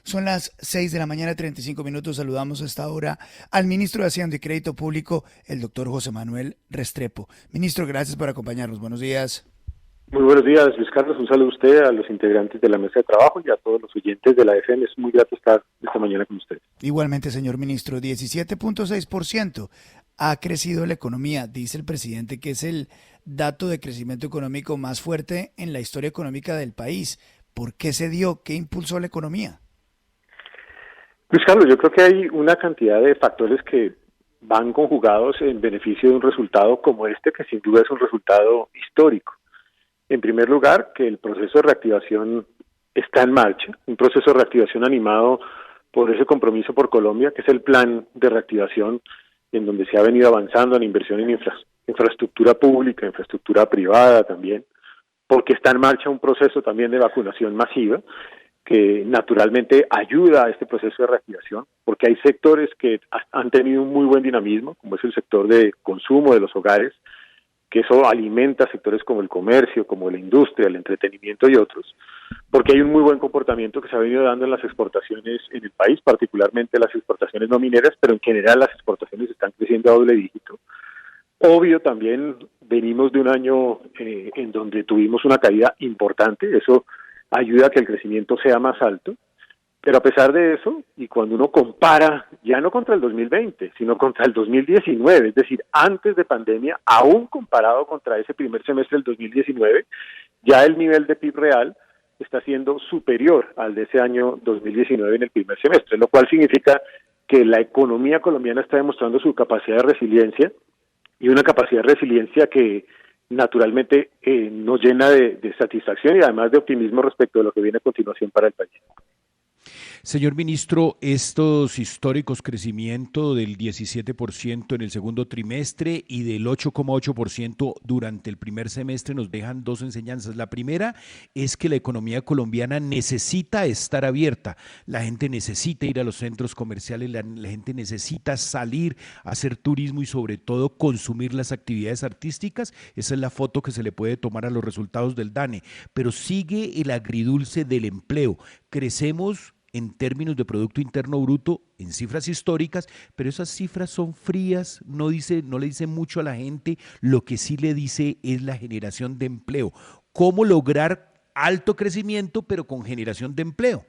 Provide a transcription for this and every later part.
Son las 6 de la mañana, 35 minutos. Saludamos a esta hora al ministro de Hacienda y Crédito Público, el doctor José Manuel Restrepo. Ministro, gracias por acompañarnos. Buenos días. Muy buenos días, Luis Carlos. Un saludo a usted, a los integrantes de la mesa de trabajo y a todos los oyentes de la FM. Es muy grato estar esta mañana con ustedes. Igualmente, señor ministro, 17.6% ha crecido la economía. Dice el presidente que es el dato de crecimiento económico más fuerte en la historia económica del país. ¿Por qué se dio? ¿Qué impulsó la economía? Luis Carlos, yo creo que hay una cantidad de factores que van conjugados en beneficio de un resultado como este, que sin duda es un resultado histórico. En primer lugar, que el proceso de reactivación está en marcha, un proceso de reactivación animado por ese compromiso por Colombia, que es el plan de reactivación en donde se ha venido avanzando en inversión en infraestructura pública, infraestructura privada también, porque está en marcha un proceso también de vacunación masiva, que naturalmente ayuda a este proceso de reactivación, porque hay sectores que han tenido un muy buen dinamismo, como es el sector de consumo de los hogares, que eso alimenta sectores como el comercio, como la industria, el entretenimiento y otros, porque hay un muy buen comportamiento que se ha venido dando en las exportaciones en el país, particularmente las exportaciones no mineras, pero en general las exportaciones están creciendo a doble dígito. Obvio, también venimos de un año en donde tuvimos una caída importante, eso ayuda a que el crecimiento sea más alto, pero a pesar de eso, y cuando uno compara, ya no contra el 2020, sino contra el 2019, es decir, antes de pandemia, aún comparado contra ese primer semestre del 2019, ya el nivel de PIB real está siendo superior al de ese año 2019 en el primer semestre, lo cual significa que la economía colombiana está demostrando su capacidad de resiliencia, y una capacidad de resiliencia que naturalmente nos llena de satisfacción y además de optimismo respecto de lo que viene a continuación para el país. Señor ministro, estos históricos crecimientos del 17% en el segundo trimestre y del 8,8% durante el primer semestre nos dejan dos enseñanzas. La primera es que la economía colombiana necesita estar abierta. La gente necesita ir a los centros comerciales, la gente necesita salir a hacer turismo y sobre todo consumir las actividades artísticas. Esa es la foto que se le puede tomar a los resultados del DANE. Pero sigue el agridulce del empleo. Crecemos en términos de Producto Interno Bruto, en cifras históricas, pero esas cifras son frías, no le dice mucho a la gente, lo que sí le dice es la generación de empleo. ¿Cómo lograr alto crecimiento, pero con generación de empleo?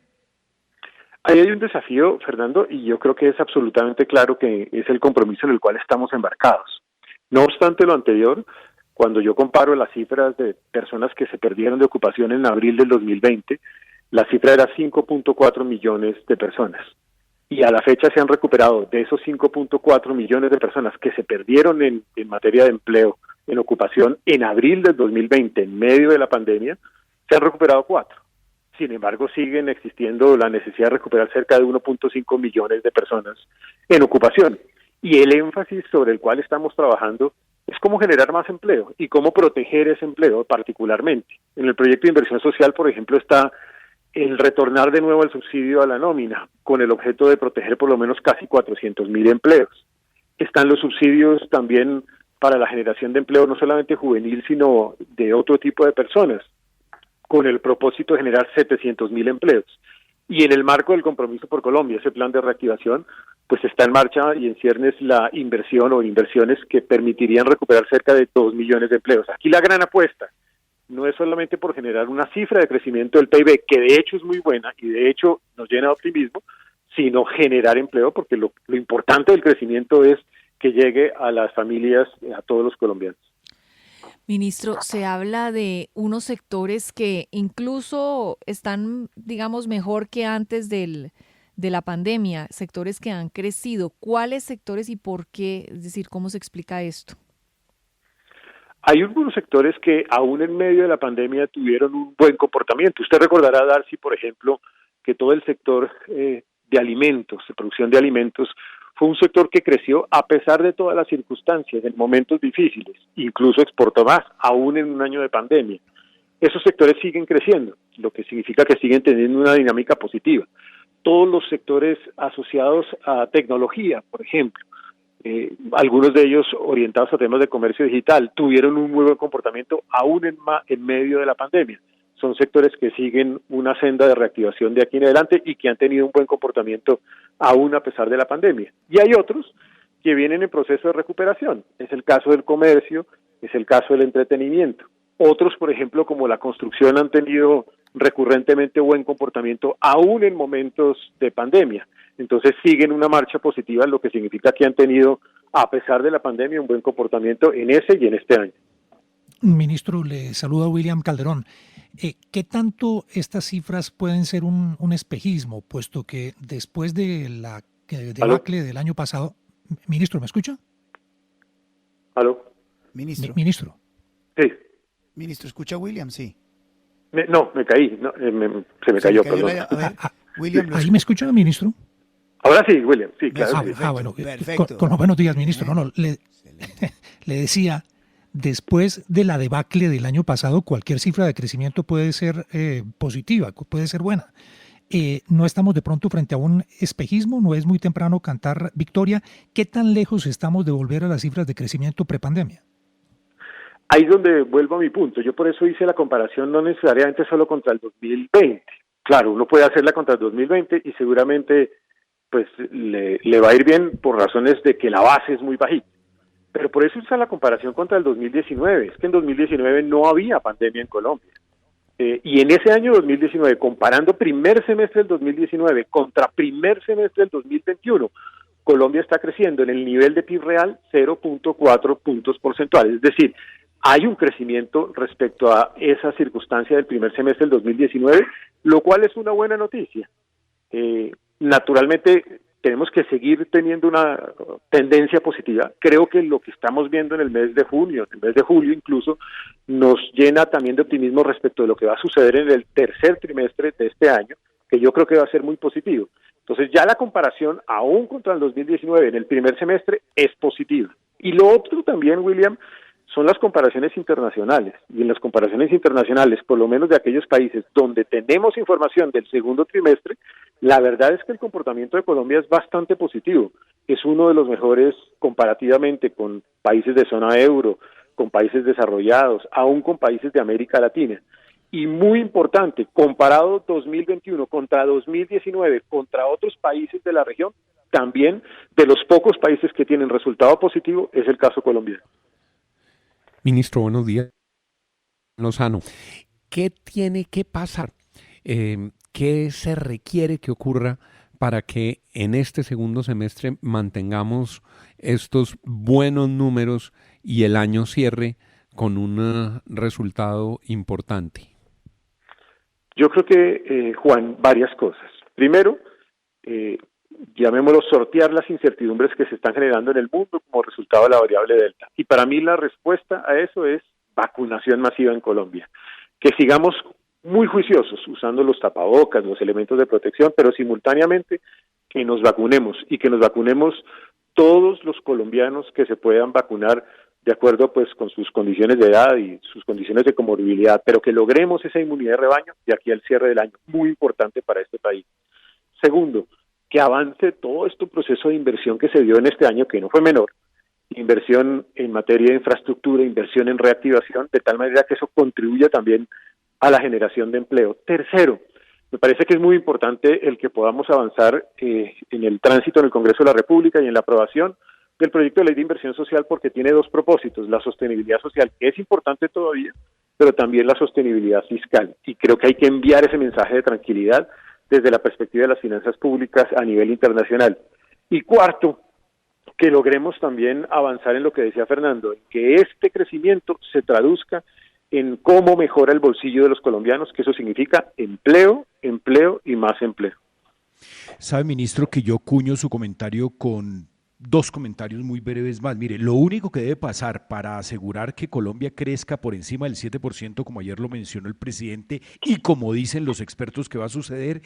Ahí hay un desafío, Fernando, y yo creo que es absolutamente claro que es el compromiso en el cual estamos embarcados. No obstante lo anterior, cuando yo comparo las cifras de personas que se perdieron de ocupación en abril del 2020, la cifra era 5.4 millones de personas y a la fecha se han recuperado de esos 5.4 millones de personas que se perdieron en materia de empleo, en ocupación, en abril del 2020, en medio de la pandemia, se han recuperado 4. Sin embargo, siguen existiendo la necesidad de recuperar cerca de 1.5 millones de personas en ocupación. Y el énfasis sobre el cual estamos trabajando es cómo generar más empleo y cómo proteger ese empleo particularmente. En el proyecto de inversión social, por ejemplo, está el retornar de nuevo el subsidio a la nómina, con el objeto de proteger por lo menos casi 400.000 empleos. Están los subsidios también para la generación de empleo, no solamente juvenil, sino de otro tipo de personas, con el propósito de generar 700.000 empleos. Y en el marco del compromiso por Colombia, ese plan de reactivación, pues está en marcha y en ciernes la inversión o inversiones que permitirían recuperar cerca de 2 millones de empleos. Aquí la gran apuesta no es solamente por generar una cifra de crecimiento del PIB, que de hecho es muy buena y de hecho nos llena de optimismo, sino generar empleo, porque lo importante del crecimiento es que llegue a las familias, a todos los colombianos. Ministro, se habla de unos sectores que incluso están, digamos, mejor que antes de la pandemia, sectores que han crecido. ¿Cuáles sectores y por qué? Es decir, ¿cómo se explica esto? Hay algunos sectores que aún en medio de la pandemia tuvieron un buen comportamiento. Usted recordará, Darcy, por ejemplo, que todo el sector de alimentos, de producción de alimentos, fue un sector que creció a pesar de todas las circunstancias, en momentos difíciles, incluso exportó más, aún en un año de pandemia. Esos sectores siguen creciendo, lo que significa que siguen teniendo una dinámica positiva. Todos los sectores asociados a tecnología, por ejemplo, algunos de ellos orientados a temas de comercio digital, tuvieron un muy buen comportamiento aún en medio de la pandemia. son sectores que siguen una senda de reactivación de aquí en adelante y que han tenido un buen comportamiento aún a pesar de la pandemia. Y hay otros que vienen en proceso de recuperación. Es el caso del comercio, es el caso del entretenimiento. Otros, por ejemplo, como la construcción, han tenido recurrentemente buen comportamiento aún en momentos de pandemia. Entonces siguen una marcha positiva, lo que significa que han tenido, a pesar de la pandemia, un buen comportamiento en ese y en este año. Ministro, le saluda William Calderón. ¿Qué tanto estas cifras pueden ser un espejismo, puesto que después de la debacle del año pasado... Ministro, ¿me escucha? ¿Aló? Ministro. Ministro. Sí. Ministro, ¿escucha a William? Sí. Me caí, no, se me cayó, perdón. A ver, William, ¿Ahí me escucha, ministro? Ahora sí, William, sí, claro. Bueno, perfecto. Con los buenos días, ministro. Le decía, después de la debacle del año pasado, cualquier cifra de crecimiento puede ser positiva, puede ser buena. ¿No estamos de pronto frente a un espejismo? ¿No es muy temprano cantar victoria? ¿Qué tan lejos estamos de volver a las cifras de crecimiento prepandemia? Ahí es donde vuelvo a mi punto. Yo por eso hice la comparación no necesariamente solo contra el 2020. Claro, uno puede hacerla contra el 2020 y seguramente pues le va a ir bien por razones de que la base es muy bajita. Pero por eso hice la comparación contra el 2019. Es que en 2019 no había pandemia en Colombia. Y en ese año 2019, comparando primer semestre del 2019 contra primer semestre del 2021, Colombia está creciendo en el nivel de PIB real 0.4 puntos porcentuales. Es decir, hay un crecimiento respecto a esa circunstancia del primer semestre del 2019, lo cual es una buena noticia. Naturalmente, tenemos que seguir teniendo una tendencia positiva. Creo que lo que estamos viendo en el mes de junio, en el mes de julio incluso, nos llena también de optimismo respecto de lo que va a suceder en el tercer trimestre de este año, que yo creo que va a ser muy positivo. Entonces ya la comparación, aún contra el 2019, en el primer semestre, es positiva. Y lo otro también, William, son las comparaciones internacionales. Y en las comparaciones internacionales, por lo menos de aquellos países donde tenemos información del segundo trimestre, la verdad es que el comportamiento de Colombia es bastante positivo. Es uno de los mejores comparativamente con países de zona euro, con países desarrollados, aún con países de América Latina. Y muy importante, comparado 2021 contra 2019, contra otros países de la región, también de los pocos países que tienen resultado positivo, es el caso colombiano. Ministro, buenos días. Lozano, ¿qué tiene que pasar? ¿Qué se requiere que ocurra para que en este segundo semestre mantengamos estos buenos números y el año cierre con un resultado importante? Yo creo que, Juan, varias cosas. Primero, llamémoslo sortear las incertidumbres que se están generando en el mundo como resultado de la variable Delta. Y para mí la respuesta a eso es vacunación masiva en Colombia. Que sigamos muy juiciosos usando los tapabocas, los elementos de protección, pero simultáneamente que nos vacunemos y que nos vacunemos todos los colombianos que se puedan vacunar de acuerdo pues con sus condiciones de edad y sus condiciones de comorbilidad, pero que logremos esa inmunidad de rebaño de aquí al cierre del año, muy importante para este país. Segundo, que avance todo este proceso de inversión que se dio en este año, que no fue menor, inversión en materia de infraestructura, inversión en reactivación, de tal manera que eso contribuya también a la generación de empleo. Tercero, me parece que es muy importante el que podamos avanzar en el tránsito en el Congreso de la República y en la aprobación del proyecto de ley de inversión social, porque tiene dos propósitos: la sostenibilidad social, que es importante todavía, pero también la sostenibilidad fiscal. Y creo que hay que enviar ese mensaje de tranquilidad desde la perspectiva de las finanzas públicas a nivel internacional. Y cuarto, que logremos también avanzar en lo que decía Fernando, en que este crecimiento se traduzca en cómo mejora el bolsillo de los colombianos, que eso significa empleo, empleo y más empleo. Sabe, ministro, que yo cuño su comentario con dos comentarios muy breves más. Mire, lo único que debe pasar para asegurar que Colombia crezca por encima del 7%, como ayer lo mencionó el presidente, y como dicen los expertos que va a suceder,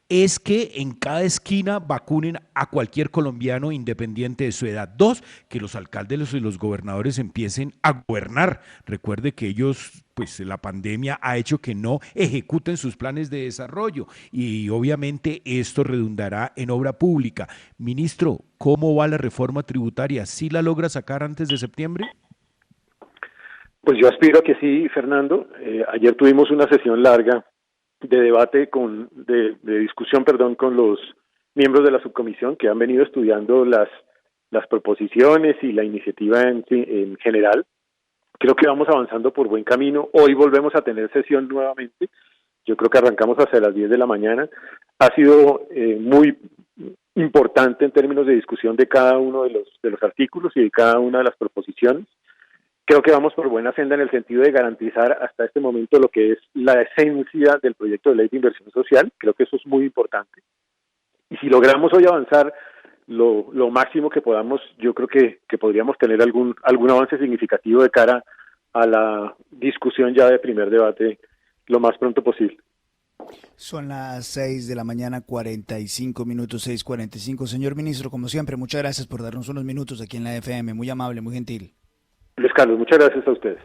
es que en cada esquina vacunen a cualquier colombiano independiente de su edad. Dos, que los alcaldes y los gobernadores empiecen a gobernar. Recuerde que ellos, pues la pandemia ha hecho que no ejecuten sus planes de desarrollo y obviamente esto redundará en obra pública. Ministro, ¿cómo va la reforma tributaria? ¿Sí la logra sacar antes de septiembre? Pues yo aspiro a que sí, Fernando. Ayer tuvimos una sesión larga de debate de discusión, perdón, con los miembros de la subcomisión que han venido estudiando las proposiciones y la iniciativa en general. Creo que vamos avanzando por buen camino. Hoy volvemos a tener sesión nuevamente. Yo creo que arrancamos hacia las 10 de la mañana. Ha sido muy importante en términos de discusión de cada uno de los artículos y de cada una de las proposiciones. Creo que vamos por buena senda en el sentido de garantizar hasta este momento lo que es la esencia del proyecto de ley de inversión social. Creo que eso es muy importante. Y si logramos hoy avanzar lo máximo que podamos, yo creo que podríamos tener algún avance significativo de cara a la discusión ya de primer debate lo más pronto posible. Son las 6 de la mañana, 45 minutos, 6:45. Señor ministro, como siempre, muchas gracias por darnos unos minutos aquí en la FM. Muy amable, muy gentil. Luis Carlos, muchas gracias a ustedes.